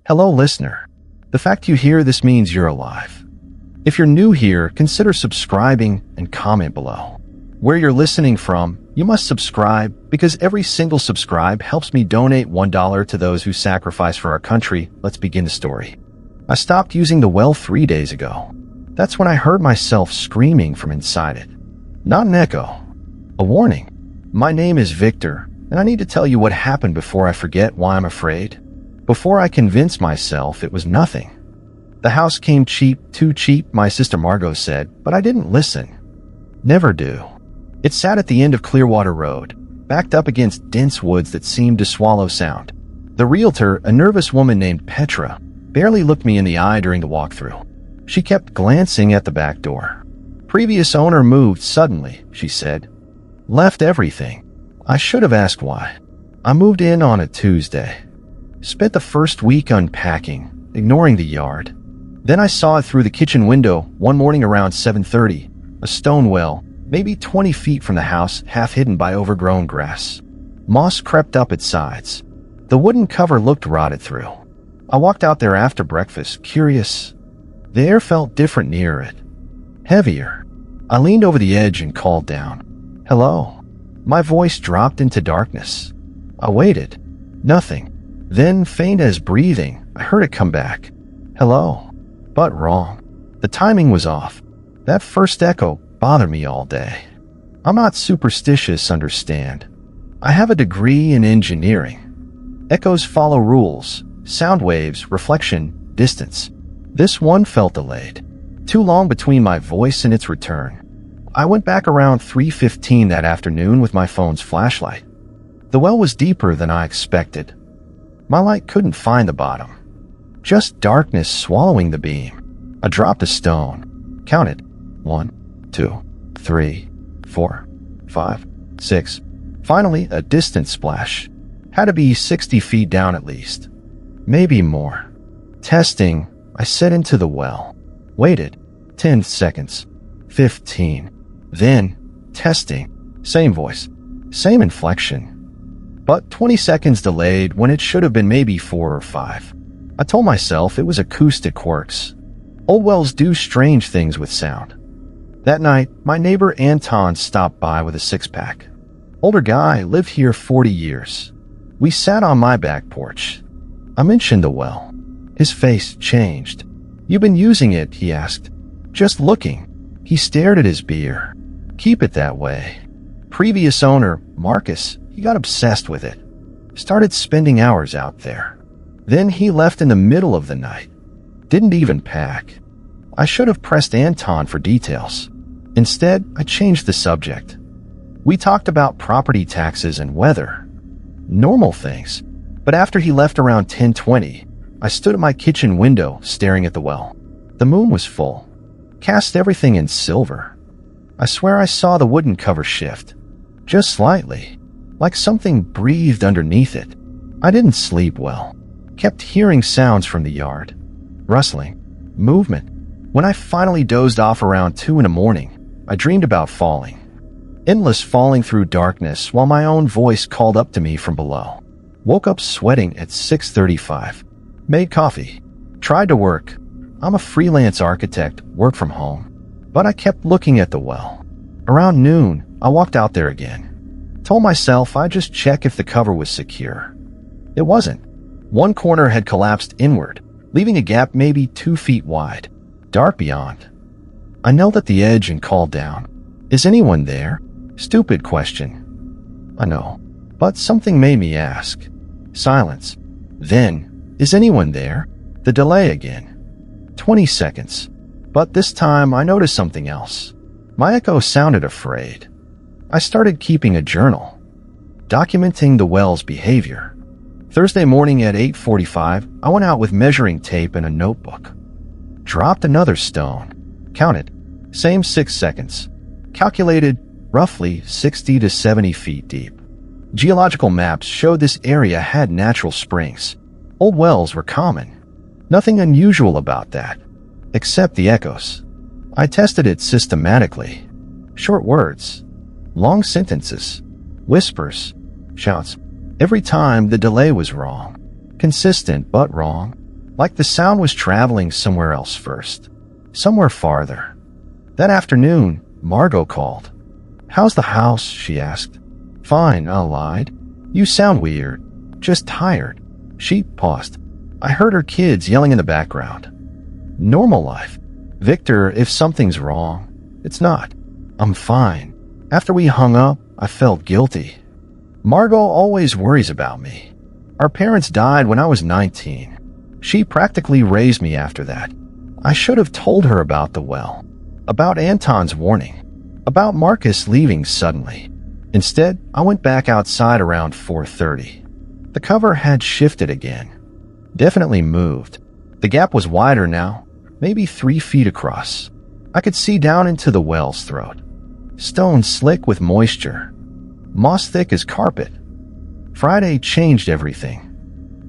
Hello, listener. The fact you hear this means you're alive. If you're new here, consider subscribing and comment below. Where you're listening from, you must subscribe because every single subscribe helps me donate $1 to those who sacrifice for our country. Let's begin the story. I stopped using the well 3 days ago. That's when I heard myself screaming from inside it. Not an echo. A warning. My name is Victor, and I need to tell you what happened before I forget why I'm afraid. Before I convinced myself it was nothing. The house came cheap, too cheap, my sister Margot said, but I didn't listen. Never do. It sat at the end of Clearwater Road, backed up against dense woods that seemed to swallow sound. The realtor, a nervous woman named Petra, barely looked me in the eye during the walkthrough. She kept glancing at the back door. Previous owner moved suddenly, she said. Left everything. I should have asked why. I moved in on a Tuesday. Spent the first week unpacking, ignoring the yard. Then I saw it through the kitchen window one morning around 7:30, a stone well, maybe 20 feet from the house, half hidden by overgrown grass. Moss crept up its sides. The wooden cover looked rotted through. I walked out there after breakfast, curious. The air felt different near it. Heavier. I leaned over the edge and called down. Hello. My voice dropped into darkness. I waited. Nothing. Then, faint as breathing, I heard it come back. Hello. But wrong. The timing was off. That first echo bothered me all day. I'm not superstitious, understand. I have a degree in engineering. Echoes follow rules, sound waves, reflection, distance. This one felt delayed. Too long between my voice and its return. I went back around 3:15 that afternoon with my phone's flashlight. The well was deeper than I expected. My light couldn't find the bottom. Just darkness swallowing the beam. I dropped a stone. Counted. 1, 2, 3, 4, 5, 6. Finally, a distant splash. Had to be 60 feet down at least. Maybe more. Testing, I set into the well. Waited. 10 seconds. 15. Then, testing. Same voice. Same inflection. But 20 seconds delayed when it should have been maybe 4 or 5. I told myself it was acoustic quirks. Old wells do strange things with sound. That night, my neighbor Anton stopped by with a six-pack. Older guy, lived here 40 years. We sat on my back porch. I mentioned the well. His face changed. You been using it? He asked. Just looking. He stared at his beer. Keep it that way. Previous owner, Marcus, he got obsessed with it. Started spending hours out there. Then he left in the middle of the night. Didn't even pack. I should have pressed Anton for details. Instead, I changed the subject. We talked about property taxes and weather. Normal things. But after he left around 10:20, I stood at my kitchen window staring at the well. The moon was full. Cast everything in silver. I swear I saw the wooden cover shift. Just slightly. Like something breathed underneath it. I didn't sleep well. Kept hearing sounds from the yard. Rustling. Movement. When I finally dozed off around 2 in the morning, I dreamed about falling. Endless falling through darkness while my own voice called up to me from below. Woke up sweating at 6:35. Made coffee. Tried to work. I'm a freelance architect, work from home. But I kept looking at the well. Around noon, I walked out there again. Told myself I'd just check if the cover was secure. It wasn't. One corner had collapsed inward, leaving a gap maybe 2 feet wide. Dark beyond. I knelt at the edge and called down. Is anyone there? Stupid question. I know. But something made me ask. Silence. Then, is anyone there? The delay again. 20 seconds. But this time I noticed something else. My echo sounded afraid. I started keeping a journal, documenting the well's behavior. Thursday morning at 8:45, I went out with measuring tape and a notebook. Dropped another stone. Counted. Same 6 seconds. Calculated roughly 60 to 70 feet deep. Geological maps showed this area had natural springs. Old wells were common. Nothing unusual about that, except the echoes. I tested it systematically. Short words. Long sentences. Whispers. Shouts. Every time the delay was wrong. Consistent but wrong. like the sound was traveling somewhere else first, somewhere farther. That afternoon, Margot called. "How's the house?" she asked. "Fine," I lied. "You sound weird. Just tired." She paused. I heard her kids yelling in the background. "Normal life. Victor, if something's wrong." "It's not. I'm fine." After we hung up, I felt guilty. Margot always worries about me. Our parents died when I was 19. She practically raised me after that. I should have told her about the well, about Anton's warning, about Marcus leaving suddenly. Instead, I went back outside around 4:30. The cover had shifted again. Definitely moved. The gap was wider now, maybe 3 feet across. I could see down into the well's throat. Stone slick with moisture. Moss thick as carpet. Friday changed everything.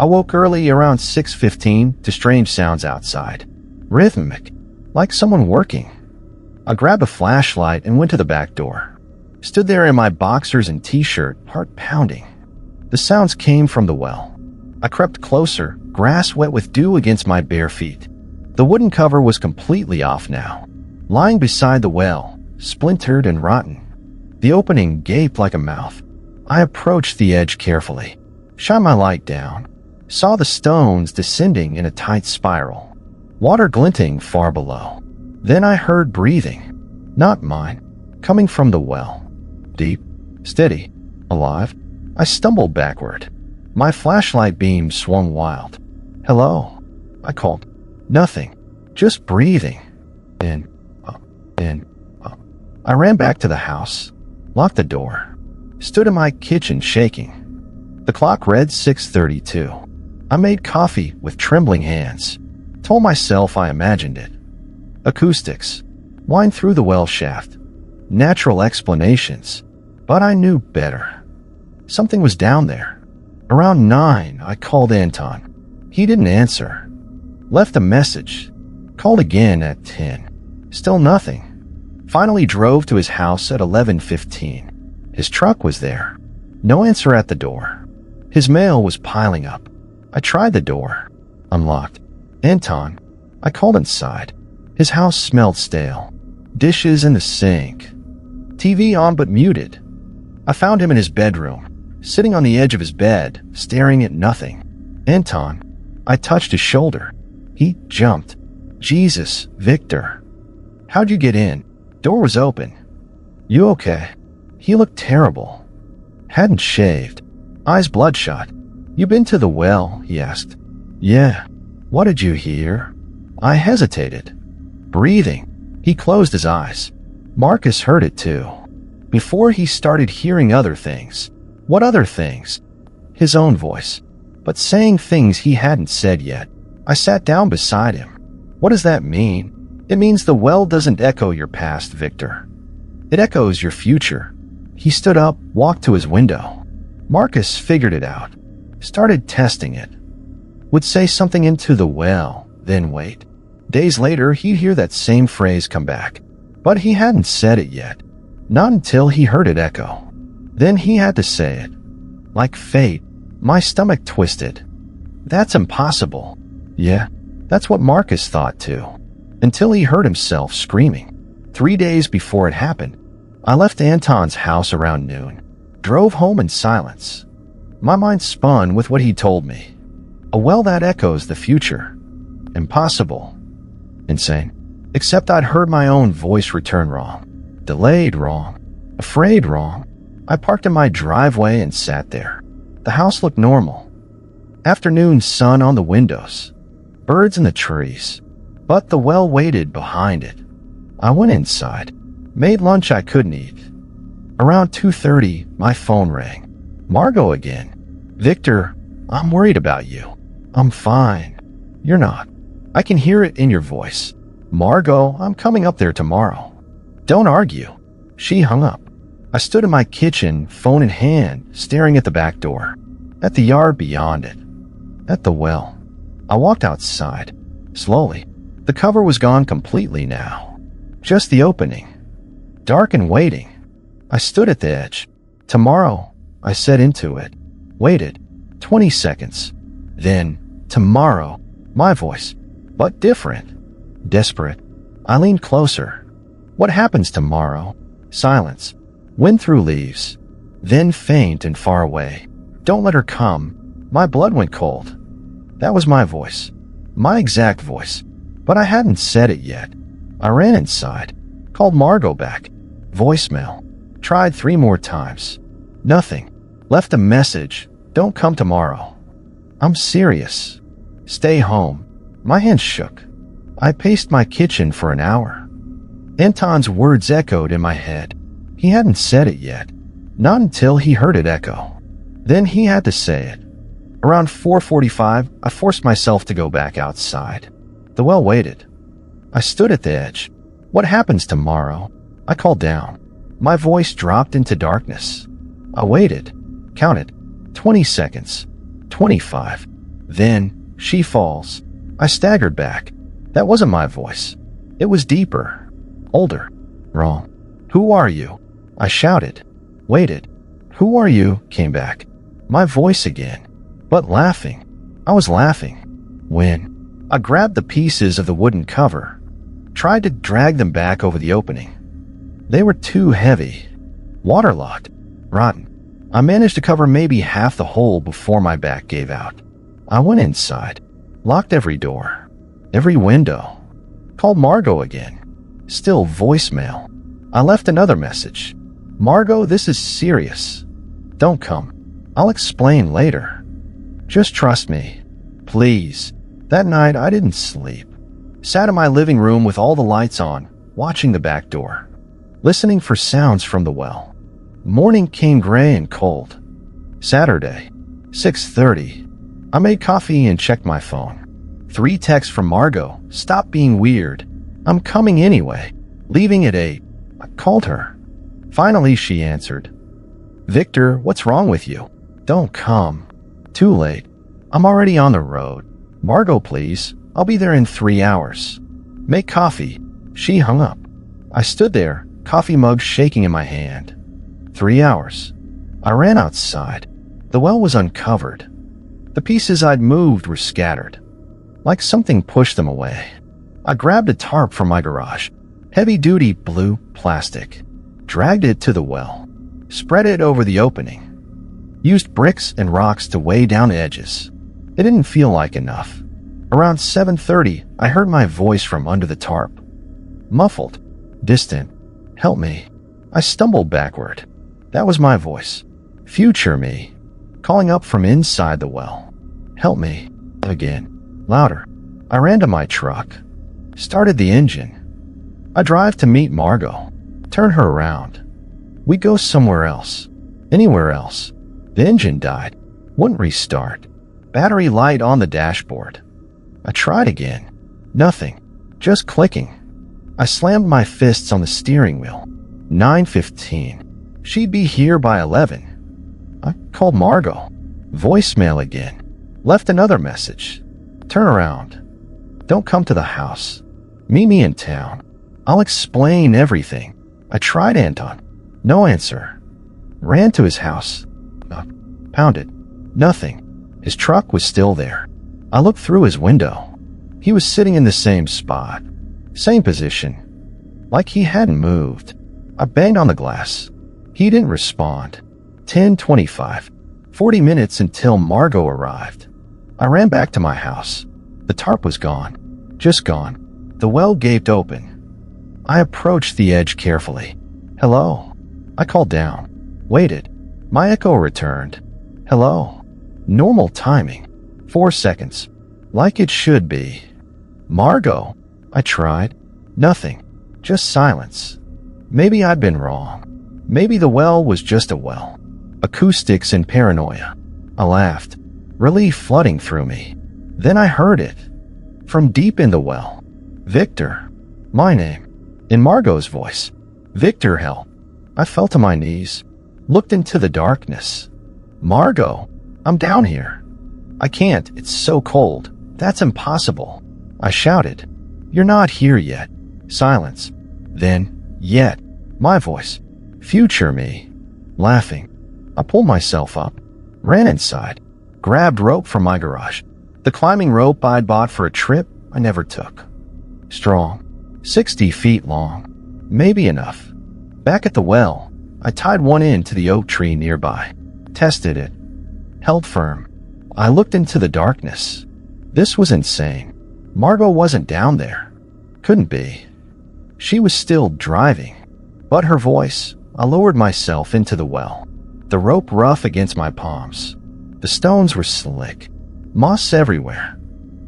I woke early around 6:15 to strange sounds outside. Rhythmic, like someone working. I grabbed a flashlight and went to the back door. Stood there in my boxers and t-shirt, heart pounding. The sounds came from the well. I crept closer, grass wet with dew against my bare feet. The wooden cover was completely off now. Lying beside the well, splintered and rotten. The opening gaped like a mouth. I approached the edge carefully, shined my light down, saw the stones descending in a tight spiral, water glinting far below. Then I heard breathing, not mine, coming from the well. Deep, steady, alive. I stumbled backward. My flashlight beam swung wild. "Hello," I called. Nothing, just breathing. In, in. I ran back to the house, locked the door, stood in my kitchen shaking. The clock read 6:32. I made coffee with trembling hands. Told myself I imagined it. Acoustics, whined through the well shaft, natural explanations, but I knew better. Something was down there. Around 9, I called Anton. He didn't answer. Left a message. Called again at 10. Still nothing. Finally drove to his house at 11:15. His truck was there. No answer at the door. His mail was piling up. I tried the door. Unlocked. Anton. I called inside. His house smelled stale. Dishes in the sink. TV on but muted. I found him in his bedroom, sitting on the edge of his bed, staring at nothing. Anton. I touched his shoulder. He jumped. "Jesus, Victor. How'd you get in?" Door was open. "You okay?" He looked terrible. Hadn't shaved. Eyes bloodshot. "You been to the well?" he asked. "Yeah." "What did you hear?" I hesitated. Breathing. He closed his eyes. Marcus heard it too. Before he started hearing other things. What other things? His own voice. But saying things he hadn't said yet. I sat down beside him. "What does that mean?" "It means the well doesn't echo your past, Victor. It echoes your future." He stood up, walked to his window. Marcus figured it out. Started testing it. Would say something into the well, then wait. Days later, he'd hear that same phrase come back. But he hadn't said it yet. Not until he heard it echo. Then he had to say it. Like fate, my stomach twisted. That's impossible. Yeah, that's what Marcus thought too. Until he heard himself screaming. 3 days before it happened, I left Anton's house around noon. Drove home in silence. My mind spun with what he told me. A well that echoes the future. Impossible. Insane. Except I'd heard my own voice return wrong. Delayed wrong. Afraid wrong. I parked in my driveway and sat there. The house looked normal. Afternoon sun on the windows. Birds in the trees. But the well waited behind it. I went inside. Made lunch I couldn't eat. Around 2:30, my phone rang. Margot again. "Victor, I'm worried about you." "I'm fine." "You're not." "I can hear it in your voice." "Margot, I'm coming up there tomorrow." "Don't argue." She hung up. I stood in my kitchen, phone in hand, staring at the back door. At the yard beyond it. At the well. I walked outside. Slowly. The cover was gone completely now. Just the opening. Dark and waiting. I stood at the edge. "Tomorrow," I said into it. Waited. 20 seconds. Then, "Tomorrow." My voice, but different. Desperate. I leaned closer. What happens tomorrow? Silence. Wind through leaves. Then faint and far away. Don't let her come. My blood went cold. That was my voice. My exact voice. But I hadn't said it yet. I ran inside. Called Margot back. Voicemail. Tried 3 more times. Nothing. Left a message. Don't come tomorrow. I'm serious. Stay home. My hands shook. I paced my kitchen for an hour. Anton's words echoed in my head. He hadn't said it yet. Not until he heard it echo. Then he had to say it. Around 4:45, I forced myself to go back outside. The well waited. I stood at the edge. What happens tomorrow? I called down. My voice dropped into darkness. I waited. Counted. 20 seconds. 25. Then, she falls. I staggered back. That wasn't my voice. It was deeper. Older. Wrong. Who are you? I shouted. Waited. Who are you? Came back. My voice again. But laughing. I was laughing. When I grabbed the pieces of the wooden cover, tried to drag them back over the opening. They were too heavy. Waterlogged. Rotten. I managed to cover maybe half the hole before my back gave out. I went inside. Locked every door. Every window. Called Margot again. Still voicemail. I left another message. Margot, this is serious. Don't come. I'll explain later. Just trust me. Please. That night I didn't sleep. Sat in my living room with all the lights on, watching the back door. Listening for sounds from the well. Morning came gray and cold. Saturday, 6:30. I made coffee and checked my phone. 3 texts from Margot. Stop being weird. I'm coming anyway. Leaving at 8. I called her. Finally, she answered. Victor, what's wrong with you? Don't come. Too late. I'm already on the road. Margot, please. I'll be there in 3 hours. Make coffee. She hung up. I stood there, coffee mug shaking in my hand. 3 hours. I ran outside. The well was uncovered. The pieces I'd moved were scattered. Like something pushed them away. I grabbed a tarp from my garage. Heavy-duty blue plastic. Dragged it to the well. Spread it over the opening. Used bricks and rocks to weigh down edges. It didn't feel like enough. Around 7:30, I heard my voice from under the tarp. Muffled. Distant. Help me. I stumbled backward. That was my voice. Future me. Calling up from inside the well. Help me. Again. Louder. I ran to my truck. Started the engine. I drive to meet Margot. Turn her around. We go somewhere else. Anywhere else. The engine died. Wouldn't restart. Battery light on the dashboard. I tried again. Nothing. Just clicking. I slammed my fists on the steering wheel. 9:15. She'd be here by 11. I called Margot. Voicemail again. Left another message. Turn around. Don't come to the house. Meet me in town. I'll explain everything. I tried Anton. No answer. Ran to his house. Pounded. Nothing. His truck was still there. I looked through his window. He was sitting in the same spot. Same position. Like he hadn't moved. I banged on the glass. He didn't respond. 10:25. 40 minutes until Margot arrived. I ran back to my house. The tarp was gone. Just gone. The well gaped open. I approached the edge carefully. Hello. I called down. Waited. My echo returned. Hello. Normal timing. 4 seconds. Like it should be. Margot. I tried. Nothing. Just silence. Maybe I'd been wrong. Maybe the well was just a well. Acoustics and paranoia. I laughed. Relief flooding through me. Then I heard it. From deep in the well. Victor. My name. In Margot's voice. Victor, help. I fell to my knees. Looked into the darkness. Margot. I'm down here. I can't. It's so cold. That's impossible. I shouted. You're not here yet. Silence. Then, yet. My voice. Future me. Laughing. I pulled myself up. Ran inside. Grabbed rope from my garage. The climbing rope I'd bought for a trip I never took. Strong. 60 feet long. Maybe enough. Back at the well, I tied one end to the oak tree nearby. Tested it. Held firm. I looked into the darkness. This was insane. Margot wasn't down there. Couldn't be. She was still driving. But her voice, I lowered myself into the well. The rope rough against my palms. The stones were slick. Moss everywhere.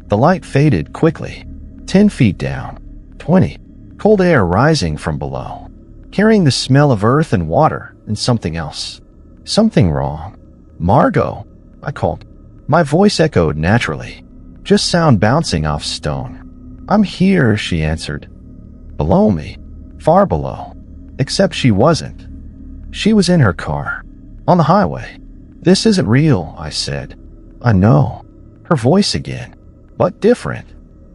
The light faded quickly. 10 feet down. 20. Cold air rising from below. Carrying the smell of earth and water and something else. Something wrong. Margot, I called. My voice echoed naturally. Just sound bouncing off stone. I'm here, she answered. Below me. Far below. Except she wasn't. She was in her car. On the highway. This isn't real, I said. I know. Her voice again. But different.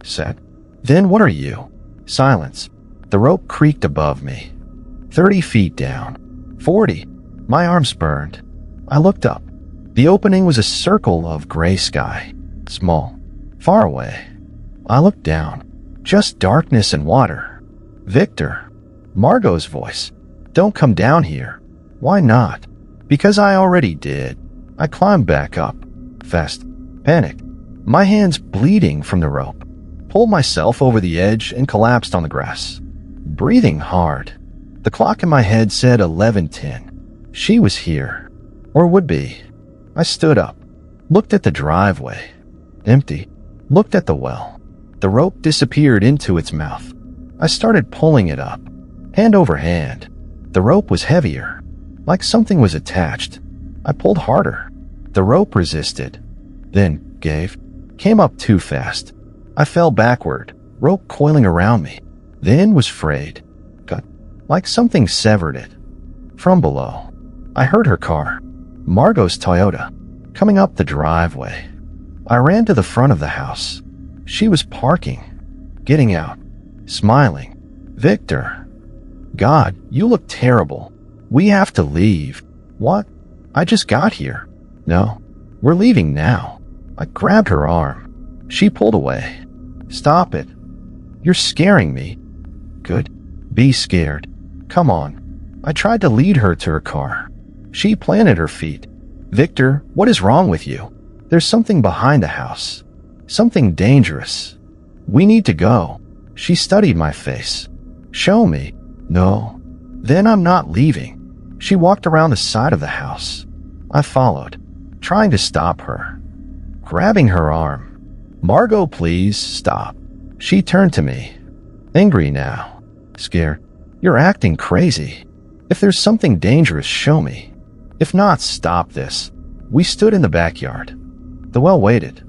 Said. Then what are you? Silence. The rope creaked above me. 30 feet down. 40. My arms burned. I looked up. The opening was a circle of gray sky. Small. Far away. I looked down. Just darkness and water. Victor. Margot's voice. Don't come down here. Why not? Because I already did. I climbed back up. Fast. Panicked. My hands bleeding from the rope. Pulled myself over the edge and collapsed on the grass. Breathing hard. The clock in my head said 11:10. She was here. Or would be. I stood up. Looked at the driveway. Empty. Looked at the well. The rope disappeared into its mouth. I started pulling it up. Hand over hand. The rope was heavier. Like something was attached. I pulled harder. The rope resisted. Then gave. Came up too fast. I fell backward, rope coiling around me. Then was frayed. Cut. Like something severed it. From below. I heard her car. Margot's Toyota. Coming up the driveway. I ran to the front of the house. She was parking. Getting out. Smiling. Victor. God, you look terrible. We have to leave. What? I just got here. No. We're leaving now. I grabbed her arm. She pulled away. Stop it. You're scaring me. Good. Be scared. Come on. I tried to lead her to her car. She planted her feet. Victor, what is wrong with you? There's something behind the house. Something dangerous. We need to go. She studied my face. Show me. No. Then I'm not leaving. She walked around the side of the house. I followed, trying to stop her. Grabbing her arm. Margot, please stop. She turned to me. Angry now. Scared. You're acting crazy. If there's something dangerous, show me. If not, stop this. We stood in the backyard. The well waited.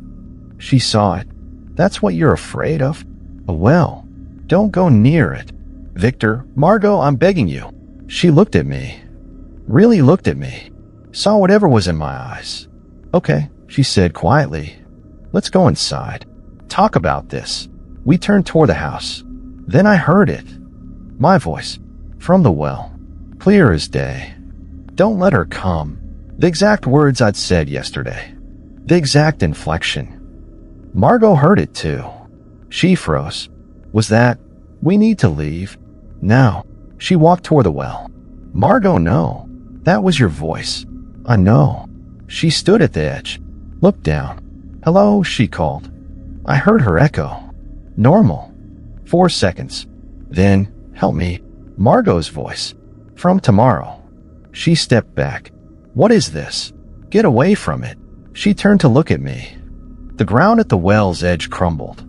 She saw it. That's what you're afraid of? A well. Don't go near it. Victor, Margot, I'm begging you. She looked at me. Really looked at me. Saw whatever was in my eyes. Okay, she said quietly. Let's go inside. Talk about this. We turned toward the house. Then I heard it. My voice. From the well. Clear as day. Don't let her come. The exact words I'd said yesterday. The exact inflection. Margot heard it too. She froze. Was that, we need to leave? Now. She walked toward the well. Margot, no. That was your voice. I know. She stood at the edge. Looked down. Hello, she called. I heard her echo. Normal. 4 seconds. Then, help me. Margot's voice. From tomorrow. She stepped back. What is this? Get away from it. She turned to look at me. The ground at the well's edge crumbled.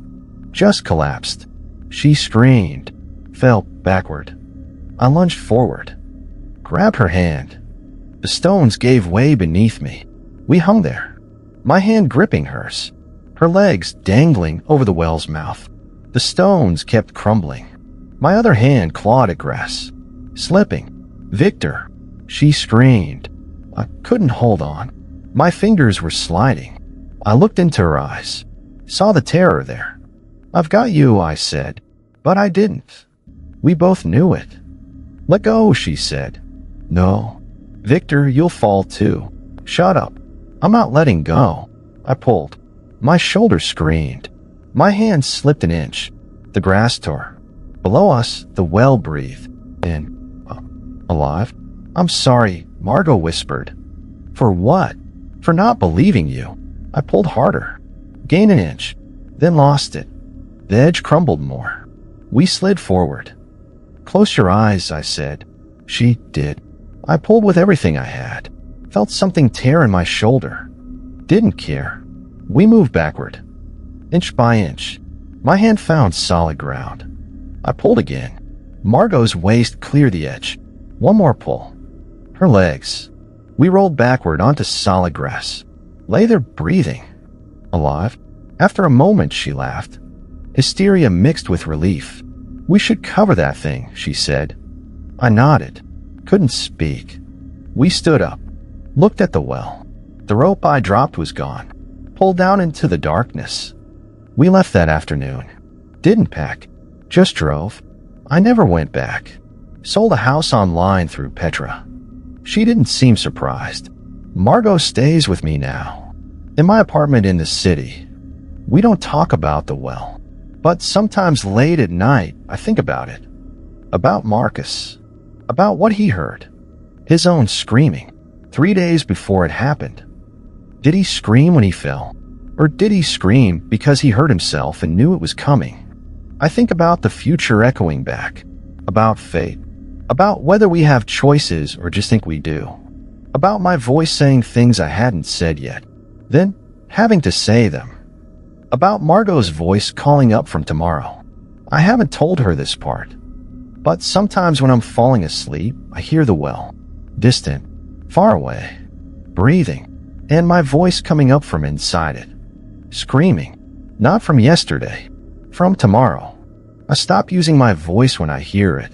Just collapsed. She screamed. Fell backward. I lunged forward. Grabbed her hand. The stones gave way beneath me. We hung there. My hand gripping hers. Her legs dangling over the well's mouth. The stones kept crumbling. My other hand clawed at grass. Slipping. Victor. She screamed. I couldn't hold on. My fingers were sliding. I looked into her eyes. Saw the terror there. I've got you, I said. But I didn't. We both knew it. Let go, she said. No. Victor, you'll fall too. Shut up. I'm not letting go. I pulled. My shoulder screamed. My hand slipped an inch. The grass tore. Below us, the well breathed. Alive? I'm sorry, Margot whispered. For what? For not believing you. I pulled harder. Gained an inch, then lost it. The edge crumbled more. We slid forward. Close your eyes, I said. She did. I pulled with everything I had. Felt something tear in my shoulder. Didn't care. We moved backward. Inch by inch. My hand found solid ground. I pulled again. Margot's waist cleared the edge. One more pull. Her legs. We rolled backward onto solid grass. Lay there breathing. Alive? After a moment, she laughed. Hysteria mixed with relief. We should cover that thing, she said. I nodded. Couldn't speak. We stood up. Looked at the well. The rope I dropped was gone. Pulled down into the darkness. We left that afternoon. Didn't pack. Just drove. I never went back. Sold a house online through Petra. She didn't seem surprised. Margot stays with me now. In my apartment in the city. We don't talk about the well. But sometimes late at night, I think about it. About Marcus. About what he heard. His own screaming. 3 days before it happened. Did he scream when he fell? Or did he scream because he hurt himself and knew it was coming? I think about the future echoing back. About fate. About whether we have choices or just think we do. About my voice saying things I hadn't said yet. Then having to say them. About Margot's voice calling up from tomorrow. I haven't told her this part. But sometimes when I'm falling asleep, I hear the well. Distant. Far away. Breathing. And my voice coming up from inside it. Screaming. Not from yesterday. From tomorrow. I stop using my voice when I hear it.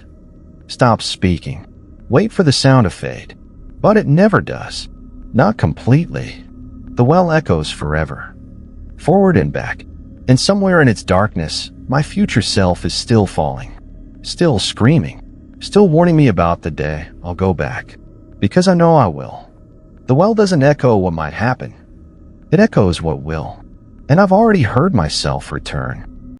Stop speaking. Wait for the sound to fade. But it never does. Not completely. The well echoes forever. Forward and back. And somewhere in its darkness, my future self is still falling. Still screaming. Still warning me about the day I'll go back. Because I know I will. The well doesn't echo what might happen. It echoes what will. And I've already heard myself return.